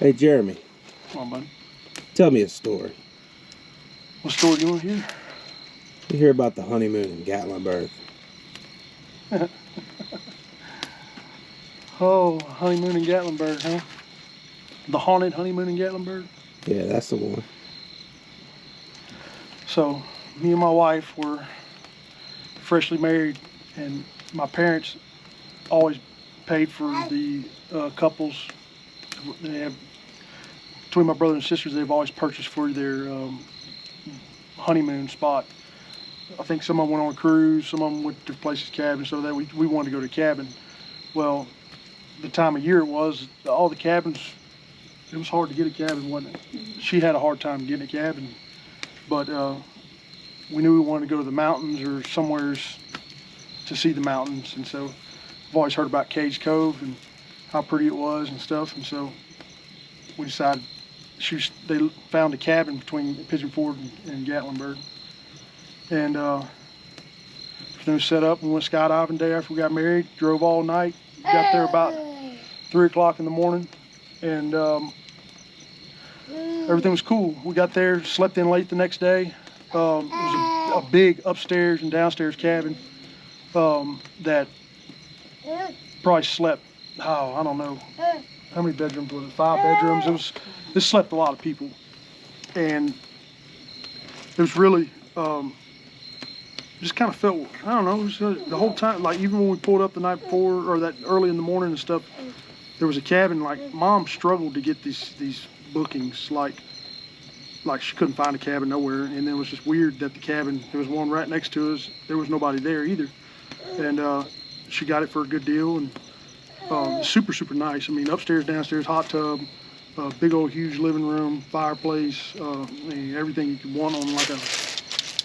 Hey, Jeremy. Come on, bud. Tell me a story. What story do you want to hear? You hear about the honeymoon in Gatlinburg. Oh, honeymoon in Gatlinburg, huh? The haunted honeymoon in Gatlinburg? Yeah, that's the one. So, me and my wife were freshly married, and my parents always paid for the couples. They have, between my brother and sisters, they've always purchased for their honeymoon spot. I think some of them went on a cruise, some of them went to places cabin, so that we wanted to go to cabin. Well, the time of year it was, all the cabins, it was hard to get a cabin, wasn't it? She had a hard time getting a cabin, but we knew we wanted to go to the mountains or somewheres to see the mountains, and so I've always heard about Cage Cove and how pretty it was and stuff, and so we decided they found a cabin between Pigeon Forge and Gatlinburg, and everything was set up. We went skydiving day after we got married, drove all night, got there about 3 o'clock in the morning, and everything was cool. We got there, slept in late the next day. It was a big upstairs and downstairs cabin that probably slept, I don't know, how many bedrooms was it? 5 bedrooms. This slept a lot of people, and it was really just kind of felt, I don't know, it was, the whole time, like even when we pulled up the night before or that early in the morning and stuff, there was a cabin. Like Mom struggled to get these bookings, like she couldn't find a cabin nowhere, and then it was just weird that the cabin, there was one right next to us, there was nobody there either, and she got it for a good deal, and super nice. I mean, upstairs, downstairs, hot tub, big old huge living room, fireplace, I mean, everything you could want on like a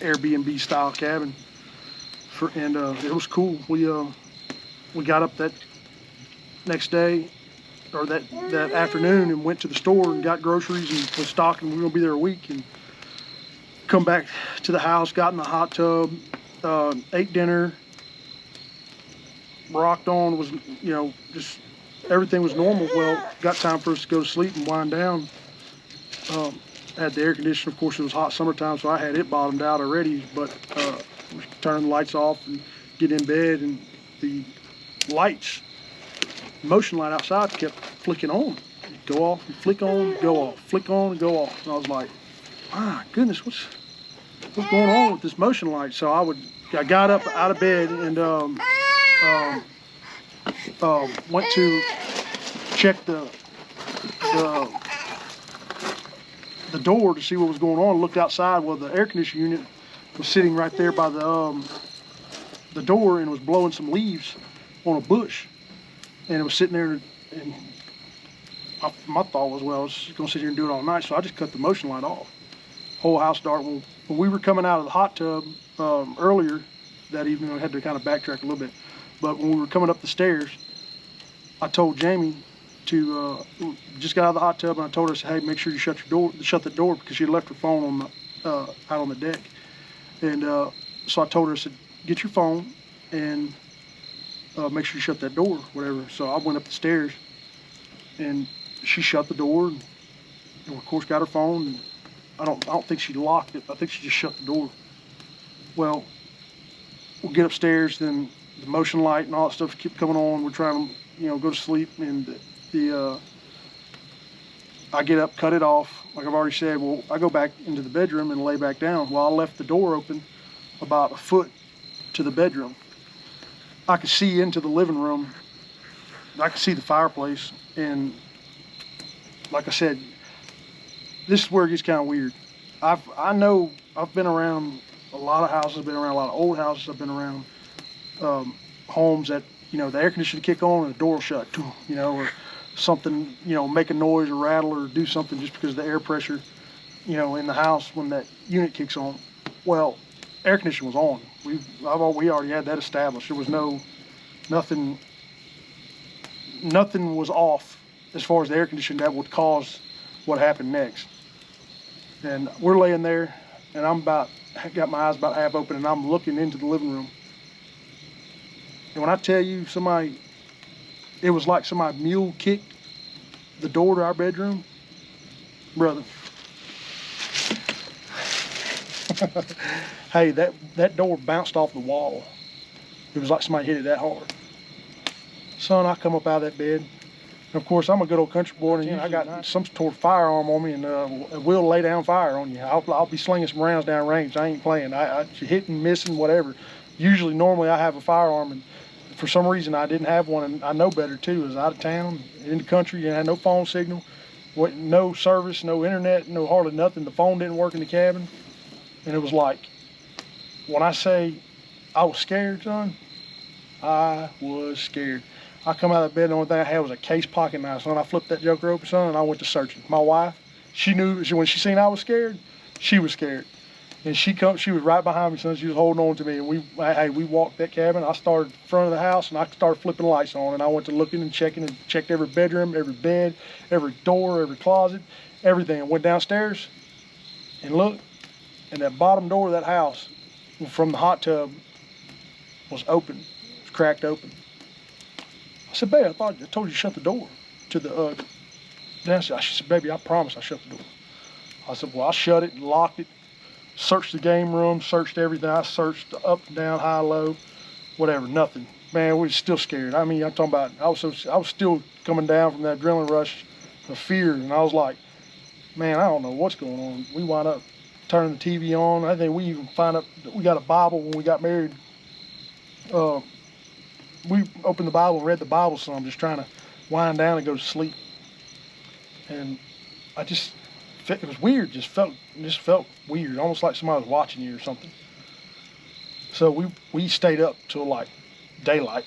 Airbnb style cabin. And it was cool. We got up that next day, or that afternoon, and went to the store and got groceries and was stocking. We were gonna be there a week, and come back to the house, got in the hot tub, ate dinner, rocked on, was, you know, just everything was normal. Well, got time for us to go to sleep and wind down. Had the air conditioner, of course it was hot summertime, so I had it bottomed out already, but turn the lights off and get in bed, and the lights, motion light outside kept flicking on. Go off and flick on, go off, flick on and go off. And I was like, my goodness, what's going on with this motion light? So I got up out of bed and went to check the door to see what was going on. Looked outside. Well, the air conditioning unit was sitting right there by the door, and was blowing some leaves on a bush, and it was sitting there, and my thought was, well, I was gonna sit here and do it all night, so I just cut the motion light off. Whole house dark. When we were coming out of the hot tub earlier that evening, I had to kind of backtrack a little bit, but when we were coming up the stairs, I told Jamie to just got out of the hot tub, and I told her, I said, hey, make sure you shut the door, because she had left her phone on the out on the deck, and so I told her, I said, get your phone and make sure you shut that door, whatever. So I went up the stairs, and she shut the door, and of course got her phone, and I don't think she locked it. I think she just shut the door. Well, we'll get upstairs, then the motion light and all that stuff kept coming on. We're trying to, you know, go to sleep, and I get up, cut it off, like I've already said. Well, I go back into the bedroom and lay back down. Well, I left the door open about a foot to the bedroom. I could see into the living room. I could see the fireplace, and like I said, this is where it gets kind of weird. I know I've been around a lot of houses. I've been around a lot of old houses. I've been around homes that, you know, the air conditioner kick on and the door will shut, you know, or something, you know, make a noise or rattle or do something just because of the air pressure, you know, in the house when that unit kicks on. Well, air conditioner was on. We already had that established. There was nothing was off as far as the air conditioning that would cause what happened next. And we're laying there, and I got my eyes about half open, and I'm looking into the living room. And when I tell you, it was like somebody mule kicked the door to our bedroom, brother. Hey, that door bounced off the wall. It was like somebody hit it that hard. Son, I come up out of that bed. And of course, I'm a good old country boy, and I got some sort of firearm on me, and we'll lay down fire on you. I'll be slinging some rounds down range. I ain't playing. I hitting, missing, whatever. Usually, normally, I have a firearm, and for some reason, I didn't have one, and I know better too. I was out of town, in the country, and had no phone signal, no service, no internet, no hardly nothing. The phone didn't work in the cabin, and it was like, when I say I was scared, son, I was scared. I come out of bed, and the only thing I had was a case pocket knife, son. I flipped that joker open, son, and I went to searching. My wife, she knew, when she seen I was scared, she was scared. And she was right behind me, son. She was holding on to me, and we walked that cabin. I started in front of the house, and I started flipping lights on, and I went to looking and checking, and checked every bedroom, every bed, every door, every closet, everything. I went downstairs and looked, and that bottom door of that house from the hot tub was open. It was cracked open. I said, babe, I told you to shut the door to the downstairs. She said, baby, I promise I shut the door. I said, well, I shut it and locked it, searched the game room, searched everything. I searched up and down, high, low, whatever, nothing. Man, we were still scared. I mean, I'm talking about, I was still coming down from that adrenaline rush of fear, and I was like, man, I don't know what's going on. We wound up turning the TV on. I think we even found out that we got a Bible when we got married. We opened the Bible and read the Bible some, just trying to wind down and go to sleep. And it was weird, just felt weird, almost like somebody was watching you or something. So we stayed up till like daylight.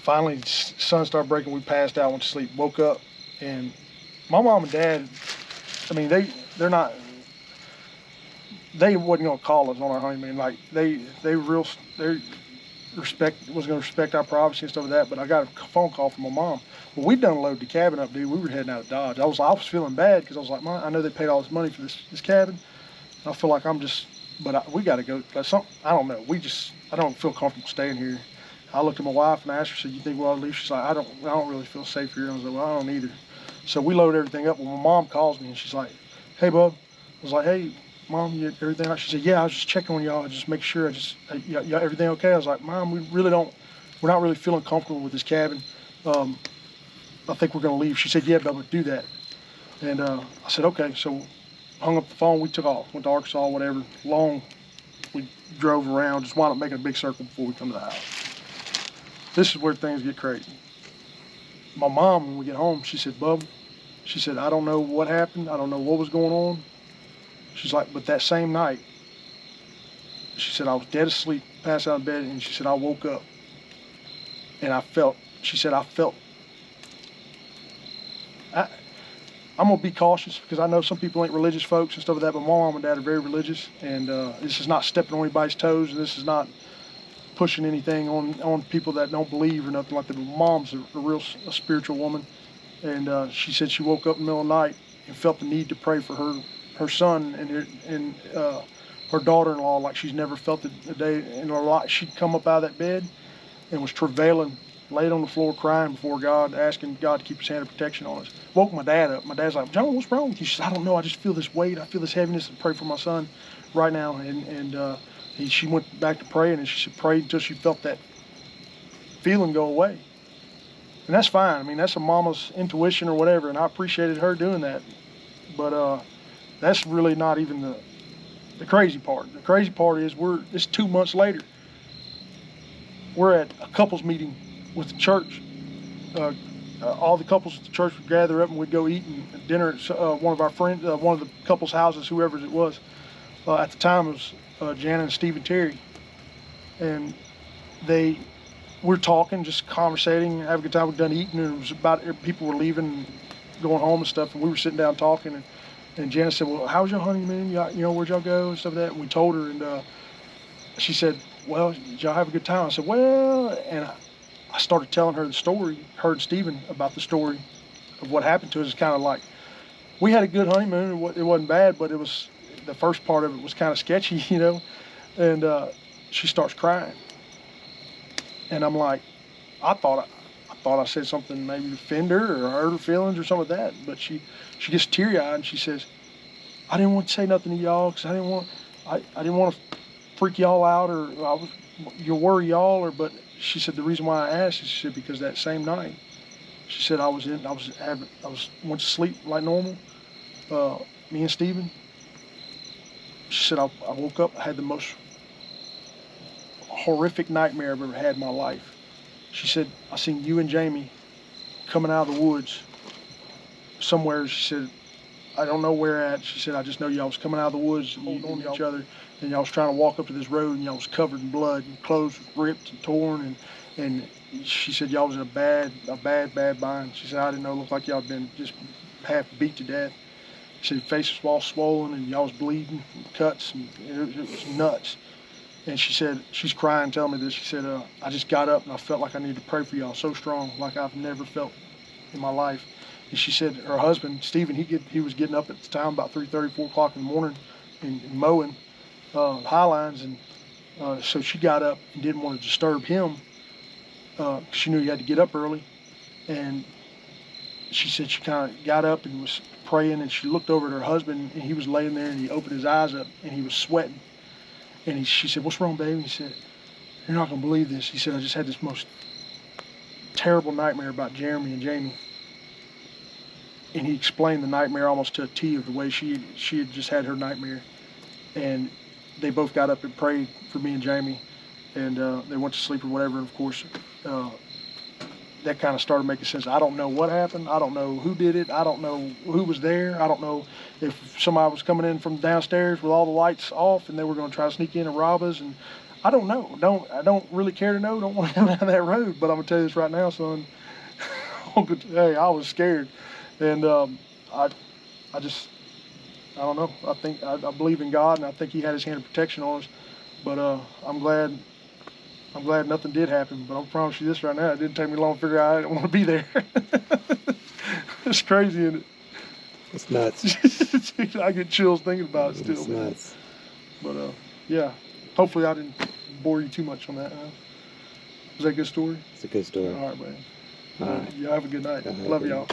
Finally, the sun started breaking, we passed out, went to sleep, woke up, and my mom and dad, I mean, they wasn't gonna call us on our honeymoon. Like they was gonna respect our privacy and stuff like that. But I got a phone call from my mom. Well, we'd done loaded the cabin up, dude. We were heading out of Dodge. I was feeling bad because I was like, Mom, I know they paid all this money for this cabin. I feel like we got to go. I don't know. I don't feel comfortable staying here. I looked at my wife and I asked her, said, you think we'll leave? She's like, I don't really feel safe here. I was like, well, I don't either. So we loaded everything up. Well, my mom calls me and she's like, hey, bub. I was like, hey, Mom, everything all right? She said, yeah, I was just checking on y'all, just make sure, everything okay? I was like, Mom, we're not really feeling comfortable with this cabin. I think we're gonna leave. She said, yeah, Bubba, do that. And I said, okay. So hung up the phone, we took off, went to Arkansas, whatever. We drove around, just wound up making a big circle before we come to the house. This is where things get crazy. My mom, when we get home, she said, Bub, she said, I don't know what happened. I don't know what was going on. She's like, but that same night, she said, I was dead asleep, passed out in bed, and she said, I woke up, and I'm going to be cautious because I know some people ain't religious folks and stuff like that, but my mom and dad are very religious, and this is not stepping on anybody's toes, and this is not pushing anything on people that don't believe or nothing like that, but Mom's a spiritual woman, and she said she woke up in the middle of the night and felt the need to pray for her son and her daughter-in-law like she's never felt it a day in her life. She'd come up out of that bed and was travailing, laid on the floor crying before God, asking God to keep his hand of protection on us. Woke my dad up. My dad's like, John, what's wrong with you? She said, I don't know. I just feel this weight. I feel this heaviness and pray for my son right now. She went back to praying, and she prayed until she felt that feeling go away. And that's fine. I mean, that's a mama's intuition or whatever, and I appreciated her doing that. But that's really not even the crazy part. The crazy part is it's 2 months later. We're at a couples meeting with the church. All the couples at the church would gather up and we'd go eat and dinner at one of our friends, one of the couples' houses, whoever it was. At the time it was Jana and Steve and Terry. And we're talking, just conversating, having a good time. We'd done eating, and it was about people were leaving and going home and stuff, and we were sitting down talking, and Jana said, well, how was your honeymoon? Where'd y'all go and stuff like that? And we told her, and she said, well, did y'all have a good time? I said, well, and I started telling her the story, her and Steven, about the story of what happened to us. It's kind of like, we had a good honeymoon. It wasn't bad, but the first part of it was kind of sketchy, and she starts crying. And I'm like, I thought thought I said something maybe to offend her or hurt her feelings or something like that. But she gets teary-eyed and she says, I didn't want to say nothing to y'all because I didn't want to freak y'all out or you'll worry y'all. But she said the reason why I asked is, she said, because that same night, she said I went to sleep like normal. Me and Steven. She said I woke up, I had the most horrific nightmare I've ever had in my life. She said, I seen you and Jamie coming out of the woods somewhere. She said, I don't know where at. She said, I just know y'all was coming out of the woods and holding on to each other. And y'all was trying to walk up to this road and y'all was covered in blood and clothes was ripped and torn. And she said, y'all was in a bad bind. She said, I didn't know, it looked like y'all had been just half beat to death. She said, your face was all swollen and y'all was bleeding, and cuts, and it was nuts. And she said, she's crying, telling me this. She said, I just got up and I felt like I needed to pray for y'all so strong, like I've never felt in my life. And she said her husband, Stephen, he was getting up at the time about 3:30, 4 o'clock in the morning and mowing high lines. And so she got up and didn't want to disturb him. She knew he had to get up early. And she said she kind of got up and was praying, and she looked over at her husband, and he was laying there, and he opened his eyes up, and he was sweating. And she said, what's wrong, baby? He said, you're not going to believe this. He said, I just had this most terrible nightmare about Jeremy and Jamie. And he explained the nightmare almost to a T of the way she had just had her nightmare. And they both got up and prayed for me and Jamie, and they went to sleep or whatever. And of course, that kind of started making sense. I don't know what happened. I don't know who did it. I don't know who was there. I don't know if somebody was coming in from downstairs with all the lights off and they were going to try to sneak in and rob us. And I don't know. I don't really care to know. Don't want to go down that road. But I'm going to tell you this right now, son. Hey, I was scared. And I don't know. I think I believe in God, and I think He had His hand of protection on us. But I'm glad nothing did happen. But I promise you this right now, it didn't take me long to figure out I didn't want to be there. It's crazy, isn't it? It's nuts. I get chills thinking about it still. It's nuts. But yeah, hopefully I didn't bore you too much on that. Was that a good story? It's a good story. All right, man. All right. Y'all have a good night. Love y'all.